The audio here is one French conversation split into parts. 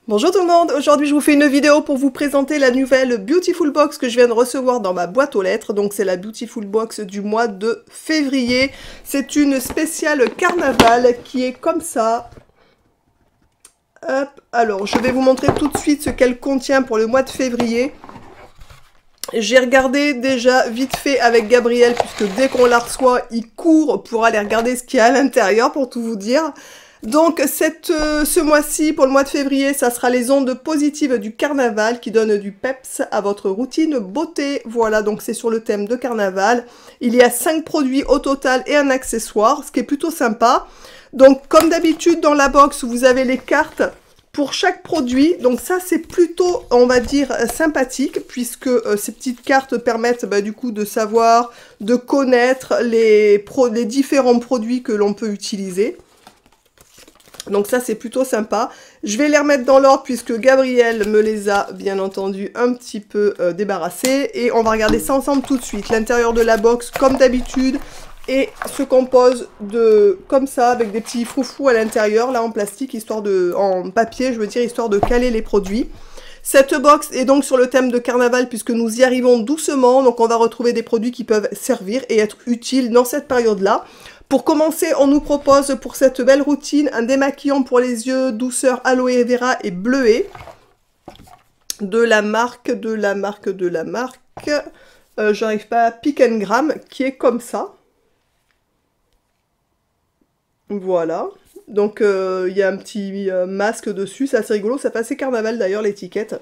Bonjour tout le monde, aujourd'hui je vous fais une vidéo pour vous présenter la nouvelle Beautiful Box que je viens de recevoir dans ma boîte aux lettres. Donc c'est la Beautiful Box du mois de février. C'est une spéciale carnaval qui est comme ça. Hop, alors je vais vous montrer tout de suite ce qu'elle contient pour le mois de février. J'ai regardé déjà vite fait avec Gabriel, puisque dès qu'on la reçoit, il court pour aller regarder ce qu'il y a à l'intérieur, pour tout vous dire. Donc ce mois-ci, pour le mois de février, ça sera les ondes positives du carnaval qui donnent du peps à votre routine beauté. Voilà, donc c'est sur le thème de carnaval. Il y a 5 produits au total et un accessoire, ce qui est plutôt sympa. Donc comme d'habitude dans la box, vous avez les cartes pour chaque produit. Donc ça c'est plutôt, on va dire, sympathique, puisque ces petites cartes permettent du coup de savoir, de connaître les différents produits que l'on peut utiliser. Donc ça c'est plutôt sympa. Je vais les remettre dans l'ordre puisque Gabriel me les a bien entendu un petit peu débarrassés. Et on va regarder ça ensemble tout de suite. L'intérieur de la box comme d'habitude et se compose de comme ça avec des petits froufrous à l'intérieur là en plastique, en papier je veux dire, histoire de caler les produits. Cette box est donc sur le thème de carnaval puisque nous y arrivons doucement. Donc on va retrouver des produits qui peuvent servir et être utiles dans cette période-là. Pour commencer, on nous propose pour cette belle routine un démaquillant pour les yeux, douceur aloe vera et bleuet. De la marque, j'arrive pas, Pick and Gram, qui est comme ça. Voilà. Donc il y a un petit masque dessus, c'est assez rigolo, ça fait assez carnaval d'ailleurs l'étiquette.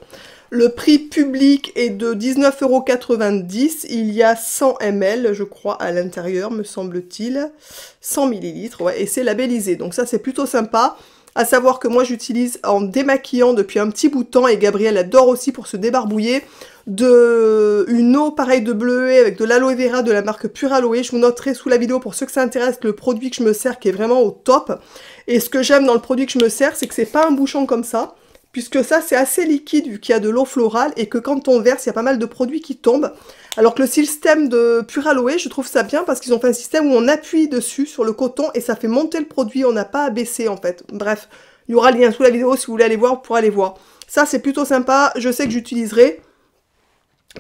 Le prix public est de 19,90 €, il y a 100 ml je crois à l'intérieur me semble-t-il, 100 ml, ouais, et c'est labellisé, donc ça c'est plutôt sympa. À savoir que moi j'utilise en démaquillant depuis un petit bout de temps, et Gabriel adore aussi pour se débarbouiller, une eau pareille de bleuet avec de l'aloe vera de la marque Pure Aloe. Je vous noterai sous la vidéo pour ceux que ça intéresse le produit que je me sers qui est vraiment au top. Et ce que j'aime dans le produit que je me sers, c'est que c'est pas un bouchon comme ça, puisque ça c'est assez liquide vu qu'il y a de l'eau florale et que quand on verse, il y a pas mal de produits qui tombent. Alors que le système de Pure Aloe, je trouve ça bien parce qu'ils ont fait un système où on appuie dessus sur le coton et ça fait monter le produit, on n'a pas à baisser en fait. Bref, il y aura le lien sous la vidéo si vous voulez aller voir, vous pourrez aller voir. Ça c'est plutôt sympa, je sais que j'utiliserai,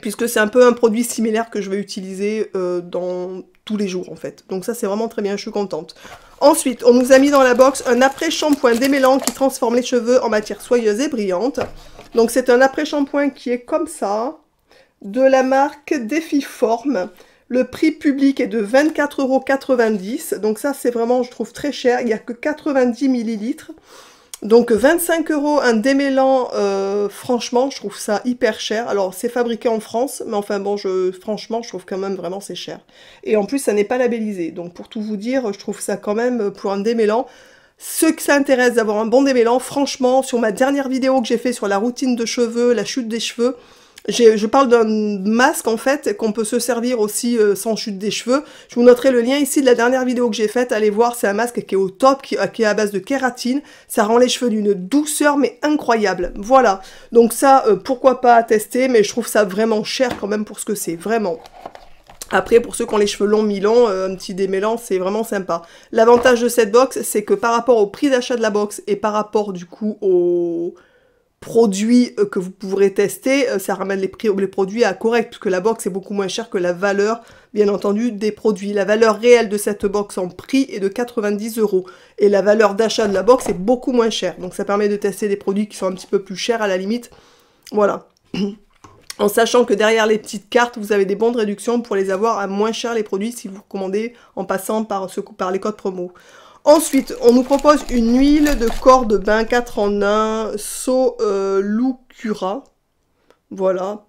puisque c'est un peu un produit similaire que je vais utiliser dans tous les jours en fait. Donc ça c'est vraiment très bien, je suis contente. Ensuite, on nous a mis dans la box un après-shampoing démêlant qui transforme les cheveux en matière soyeuse et brillante. Donc c'est un après-shampoing qui est comme ça, de la marque Défiform. Le prix public est de 24,90 €. Donc ça c'est vraiment, je trouve, très cher. Il n'y a que 90 ml. Donc 25 € un démêlant, franchement, je trouve ça hyper cher. Alors c'est fabriqué en France, mais enfin bon, franchement, je trouve quand même vraiment c'est cher. Et en plus, ça n'est pas labellisé. Donc pour tout vous dire, je trouve ça quand même, pour un démêlant, ceux que ça intéresse d'avoir un bon démêlant, franchement, sur ma dernière vidéo que j'ai fait sur la routine de cheveux, la chute des cheveux, je parle d'un masque en fait qu'on peut se servir aussi sans chute des cheveux. Je vous noterai le lien ici de la dernière vidéo que j'ai faite. Allez voir, c'est un masque qui est au top, qui est à base de kératine. Ça rend les cheveux d'une douceur mais incroyable. Voilà, donc ça pourquoi pas tester, mais je trouve ça vraiment cher quand même pour ce que c'est, vraiment. Après, pour ceux qui ont les cheveux longs, mi-longs, un petit démêlant, c'est vraiment sympa. L'avantage de cette box, c'est que par rapport au prix d'achat de la box et par rapport du coup au produits que vous pourrez tester, ça ramène les produits à correct, puisque la box est beaucoup moins chère que la valeur, bien entendu, des produits. La valeur réelle de cette box en prix est de 90 €, et la valeur d'achat de la box est beaucoup moins chère. Donc ça permet de tester des produits qui sont un petit peu plus chers à la limite. Voilà. En sachant que derrière les petites cartes, vous avez des bons de réduction pour les avoir à moins cher les produits si vous commandez en passant par les codes promo. Ensuite, on nous propose une huile de corps de bain 4 en 1, Lucura. Voilà.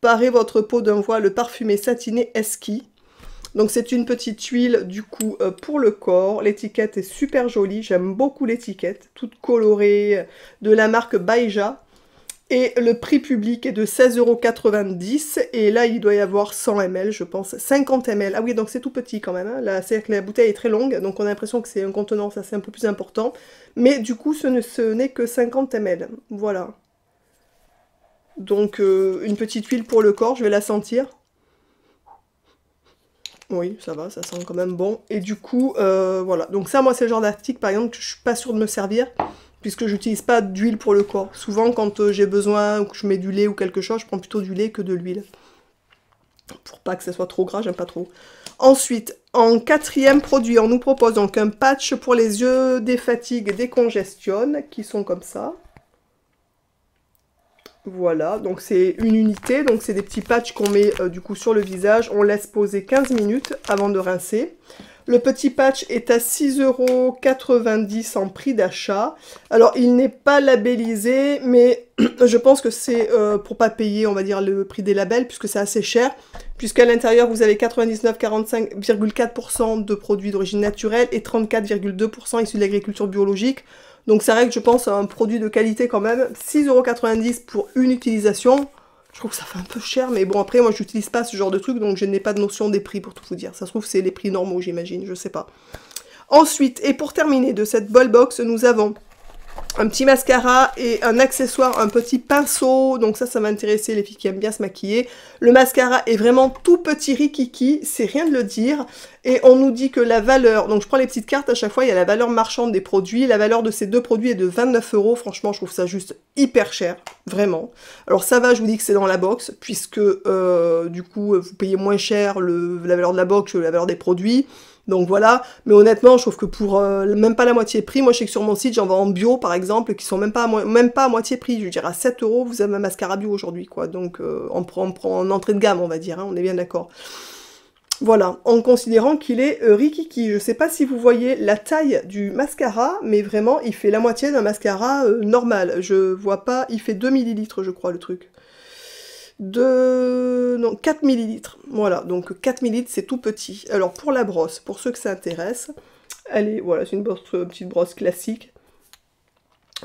Parez votre peau d'un voile parfumé satiné Esquis. Donc c'est une petite huile du coup pour le corps. L'étiquette est super jolie, j'aime beaucoup l'étiquette, toute colorée, de la marque Baija. Et le prix public est de 16,90 €. Et là, il doit y avoir 100 ml, je pense. 50 ml. Ah oui, donc c'est tout petit quand même. Hein. Là, c'est que la bouteille est très longue. Donc on a l'impression que c'est un contenant, ça c'est un peu plus important. Mais du coup, ce n'est que 50 ml. Voilà. Donc une petite huile pour le corps, je vais la sentir. Oui, ça va, ça sent quand même bon. Et du coup, voilà. Donc ça, moi, c'est le genre d'article, par exemple, que je suis pas sûre de me servir. puisque j'utilise pas d'huile pour le corps. Souvent, quand j'ai besoin, ou que je mets du lait ou quelque chose, je prends plutôt du lait que de l'huile. Pour pas que ça soit trop gras, j'aime pas trop. Ensuite, en 4e produit, on nous propose donc un patch pour les yeux, des fatigues, des congestions, qui sont comme ça. Voilà, donc c'est une unité, donc c'est des petits patchs qu'on met du coup sur le visage. On laisse poser 15 minutes avant de rincer. Le petit patch est à 6,90 € en prix d'achat. Alors, il n'est pas labellisé, mais je pense que c'est pour pas payer, on va dire, le prix des labels, puisque c'est assez cher. Puisqu'à l'intérieur, vous avez 99,45,4% de produits d'origine naturelle et 34,2% issus de l'agriculture biologique. Donc, ça règle, je pense, un produit de qualité quand même. 6,90 € pour une utilisation. Je trouve que ça fait un peu cher, mais bon, après, moi, je n'utilise pas ce genre de truc, donc je n'ai pas de notion des prix, pour tout vous dire. Ça se trouve, c'est les prix normaux, j'imagine, je sais pas. Ensuite, et pour terminer de cette ball box, nous avons un petit mascara et un accessoire, un petit pinceau. Donc ça va intéresser les filles qui aiment bien se maquiller. Le mascara est vraiment tout petit rikiki, c'est rien de le dire. Et on nous dit que la valeur, donc je prends les petites cartes à chaque fois, il y a la valeur marchande des produits. La valeur de ces deux produits est de 29 €. Franchement, je trouve ça juste hyper cher, vraiment. Alors ça va, je vous dis que c'est dans la box, puisque du coup, vous payez moins cher la valeur de la box que la valeur des produits. Donc voilà, mais honnêtement, je trouve que pour même pas la moitié prix, moi je sais que sur mon site, j'en vends en bio par exemple, qui sont même pas à moitié prix, je veux dire à 7 €, vous avez un mascara bio aujourd'hui, quoi. Donc on prend en entrée de gamme, on va dire, hein, on est bien d'accord. Voilà, en considérant qu'il est rikiki. Je sais pas si vous voyez la taille du mascara, mais vraiment, il fait la moitié d'un mascara normal. Je vois pas, il fait 2 ml, je crois, le truc. Non, 4 ml. Voilà, donc 4 ml, c'est tout petit. Alors, pour la brosse, pour ceux que ça intéresse, voilà, c'est une petite brosse classique.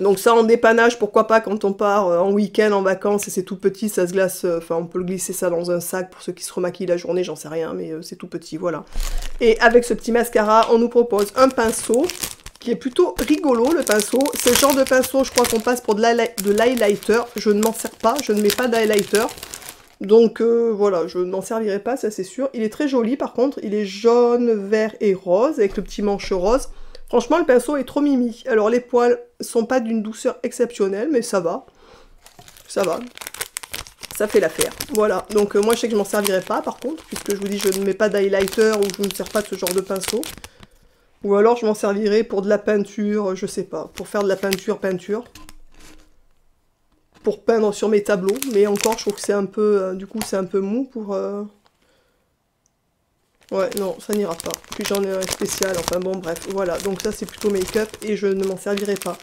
Donc ça, en dépannage, pourquoi pas, quand on part en week-end, en vacances, et c'est tout petit, ça se glace, enfin, on peut glisser ça dans un sac pour ceux qui se remaquillent la journée, j'en sais rien, mais c'est tout petit, voilà. Et avec ce petit mascara, on nous propose un pinceau, qui est plutôt rigolo, le pinceau. C'est le genre de pinceau, je crois qu'on passe pour de l'highlighter. Je ne m'en sers pas, je ne mets pas d'highlighter. Donc voilà, je n'en servirai pas, ça c'est sûr. Il est très joli par contre, il est jaune, vert et rose, avec le petit manche rose. Franchement, le pinceau est trop mimi. Alors les poils sont pas d'une douceur exceptionnelle, mais ça va. Ça va. Ça fait l'affaire. Voilà, donc moi je sais que je m'en servirai pas par contre, puisque je vous dis je ne mets pas d'highlighter ou je ne me sers pas de ce genre de pinceau. Ou alors je m'en servirai pour de la peinture, je sais pas, pour faire de la peinture. Pour peindre sur mes tableaux, mais encore je trouve que c'est un peu, du coup c'est un peu mou pour... Ouais, non, ça n'ira pas. Puis j'en ai un spécial, enfin bon, bref, voilà. Donc ça c'est plutôt make-up et je ne m'en servirai pas.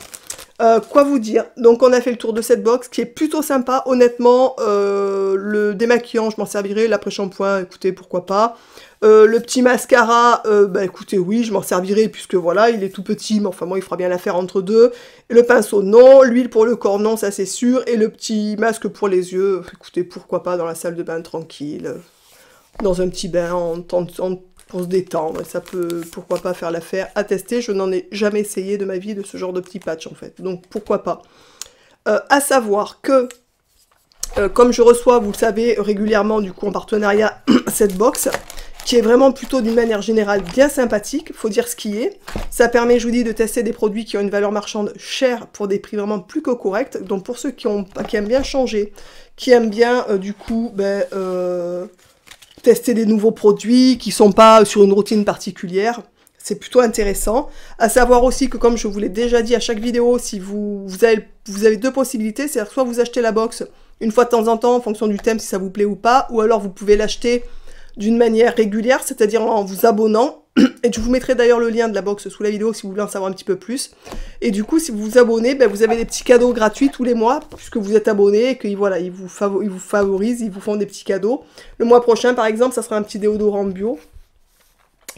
Quoi vous dire? Donc on a fait le tour de cette box qui est plutôt sympa, honnêtement. Le démaquillant, je m'en servirai. L'après-shampoing, écoutez, pourquoi pas. Le petit mascara, bah écoutez, oui, je m'en servirai puisque voilà, il est tout petit, mais enfin moi, il fera bien l'affaire entre deux. Et le pinceau, non. L'huile pour le corps, non, ça c'est sûr. Et le petit masque pour les yeux, écoutez, pourquoi pas dans la salle de bain tranquille, dans un petit bain pour se détendre. Ça peut, pourquoi pas, faire l'affaire. À tester, je n'en ai jamais essayé de ma vie de ce genre de petit patch en fait. Donc pourquoi pas. À savoir que, comme je reçois, vous le savez, régulièrement, du coup, en partenariat, cette box, qui est vraiment plutôt d'une manière générale bien sympathique, faut dire ce qui est. Ça permet, je vous dis, de tester des produits qui ont une valeur marchande chère pour des prix vraiment plus que corrects. Donc pour ceux qui aiment bien changer, qui aiment bien, du coup, tester des nouveaux produits, qui sont pas sur une routine particulière, c'est plutôt intéressant. À savoir aussi que, comme je vous l'ai déjà dit à chaque vidéo, si vous avez deux possibilités, c'est-à-dire soit vous achetez la box une fois de temps en temps, en fonction du thème, si ça vous plaît ou pas, ou alors vous pouvez l'acheter d'une manière régulière, c'est-à-dire en vous abonnant. Et je vous mettrai d'ailleurs le lien de la box sous la vidéo si vous voulez en savoir un petit peu plus. Et du coup, si vous vous abonnez, vous avez des petits cadeaux gratuits tous les mois, puisque vous êtes abonné et que voilà, ils vous favorisent, ils vous font des petits cadeaux. Le mois prochain, par exemple, ça sera un petit déodorant bio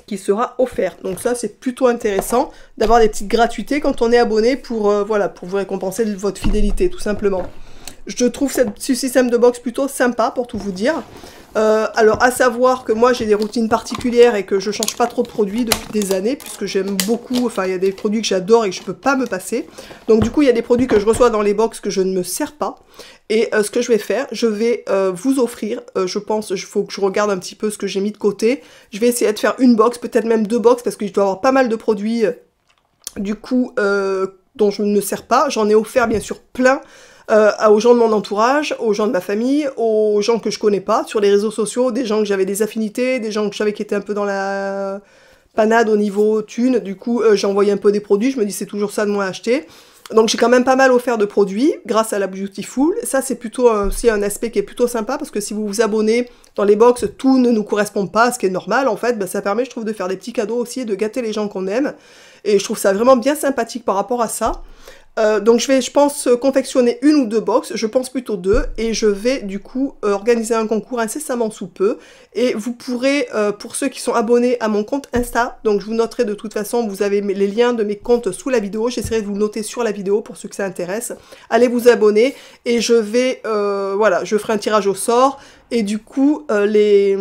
qui sera offert. Donc ça, c'est plutôt intéressant d'avoir des petites gratuités quand on est abonné pour, voilà, pour vous récompenser de votre fidélité, tout simplement. Je trouve ce système de box plutôt sympa, pour tout vous dire. Alors, à savoir que moi, j'ai des routines particulières et que je change pas trop de produits depuis des années, puisque j'aime beaucoup, enfin, il y a des produits que j'adore et que je peux pas me passer. Donc, du coup, il y a des produits que je reçois dans les box que je ne me sers pas. Et ce que je vais faire, je vais vous offrir, je pense, il faut que je regarde un petit peu ce que j'ai mis de côté. Je vais essayer de faire une box, peut-être même deux box, parce que je dois avoir pas mal de produits, du coup, dont je ne me sers pas. J'en ai offert bien sûr plein aux gens de mon entourage, aux gens de ma famille, aux gens que je connais pas sur les réseaux sociaux, des gens que j'avais des affinités, des gens que je savais qui étaient un peu dans la panade au niveau thune. Du coup, j'ai envoyé un peu des produits, je me dis c'est toujours ça de moins à acheter. Donc j'ai quand même pas mal offert de produits grâce à la Beautiful. Ça c'est plutôt aussi un aspect qui est plutôt sympa parce que si vous vous abonnez dans les box, tout ne nous correspond pas, ce qui est normal en fait, bah, ça permet je trouve de faire des petits cadeaux aussi et de gâter les gens qu'on aime. Et je trouve ça vraiment bien sympathique par rapport à ça. Donc je vais, je pense, confectionner 1 ou 2 box, je pense plutôt 2, et je vais du coup organiser un concours incessamment sous peu, et vous pourrez, pour ceux qui sont abonnés à mon compte Insta, donc je vous noterai de toute façon, vous avez les liens de mes comptes sous la vidéo, j'essaierai de vous noter sur la vidéo pour ceux que ça intéresse, allez vous abonner, et je vais, voilà, je ferai un tirage au sort, et du coup, les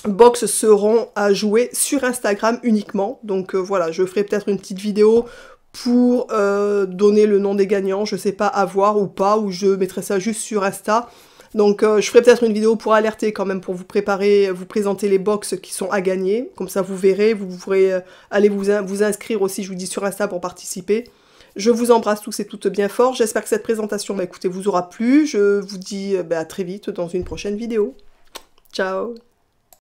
box seront à jouer sur Instagram uniquement, donc voilà, je ferai peut-être une petite vidéo pour donner le nom des gagnants, je sais pas, à voir ou pas, ou je mettrai ça juste sur Insta. Donc je ferai peut-être une vidéo pour alerter quand même, pour vous préparer, vous présenter les box qui sont à gagner, comme ça vous verrez, vous pourrez aller vous inscrire aussi, je vous dis, sur Insta pour participer. Je vous embrasse tous et toutes bien fort, j'espère que cette présentation, bah, écoutez, vous aura plu, je vous dis à très vite dans une prochaine vidéo. Ciao!